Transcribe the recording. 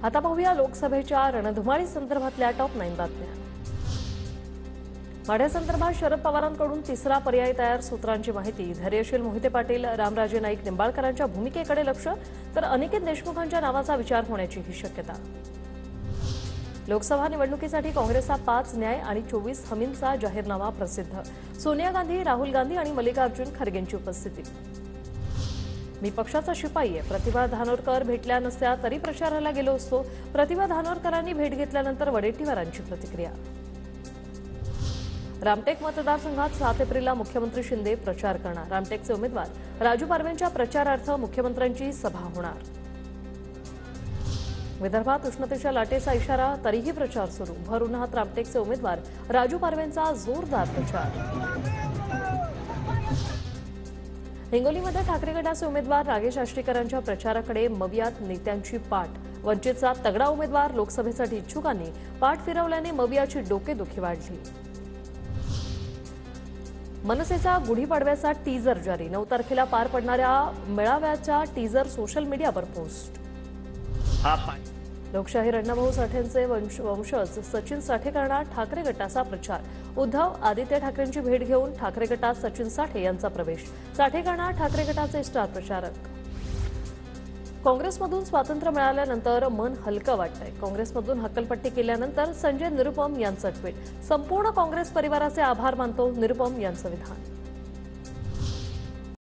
आता पाहूया लोकसभेच्या रणधुमाळी संदर्भातल्या टॉप 9 बातम्या। माढ्यासंदर्भात शरद पवारांकडून तिसरा पर्याय तयार, सूत्रांची माहिती। धैर्यशील मोहिते पाटील, रामराजे नाईक निंबाळकरांच्या भूमिकेकडे लक्ष, तर अनिकेत देशमुखांच्या नावाचा विचार होण्याची ही शक्यता। लोकसभा निवडणुकीसाठी काँग्रेसचा 5 न्याय आणि 24 हमींचा जाहीरनामा प्रसिद्ध। सोनिया गांधी, राहुल गांधी आणि मल्लिकार्जुन खरगेंची उपस्थिती। मी पक्षाचा शिपाई आहे, प्रतिभा धानोरकर भेटल्या नसत्या तरी प्रचाराला गेलो असतो। प्रतिभा धानोरकरांनी भेट घेतल्यानंतर वडेट्टीवारांची प्रतिक्रिया। रामटेक मतदारसंघात 7 एप्रिलला मुख्यमंत्री शिंदे प्रचार करणार। रामटेकचे उमेदवार राजू पारवेंच्या प्रचारार्थ मुख्यमंत्र्यांची सभा होणार। विदर्भात उष्णतेच्या लाटेचा इशारा, तरीही प्रचार सुरू। भर उन्हात रामटेकचे उमेदवार राजू पारवेंचा जोरदार प्रचार। हिंगोलीमध्ये ठाकरे गटाचे उमेदवार रागेश आष्टीकरांच्या प्रचाराकडे मवियात नेत्यांची पाठ। वंचितचा तगडा उमेदवार लोकसभेसाठी इच्छुकांनी पाठ फिरवल्याने मवियाची डोकेदुखी वाढली। मनसेचा गुढीपाडव्याचा टीजर जारी। 9 तारखेला पार पडणाऱ्या मेळाव्याचा टीजर सोशल मीडियावर पोस्ट। लोकशाहीर अण्णाभाऊ साठेंचे वंशज सचिन साठे करणार ठाकरे गटाचा प्रचार। उद्धव आदित्य ठाकरेंची भेट घेऊन ठाकरे गटात सचिन साठे यांचा प्रवेश। साठे करणार ठाकरे गटाचे स्टार प्रचारक। काँग्रेसमधून स्वातंत्र्य मिळाल्यानंतर मन हलकं वाटतंय। काँग्रेसमधून हक्कलपट्टी केल्यानंतर संजय निरुपम यांचं ट्विट। संपूर्ण काँग्रेस परिवाराचे आभार मानतो, निरुपम यांचं विधान।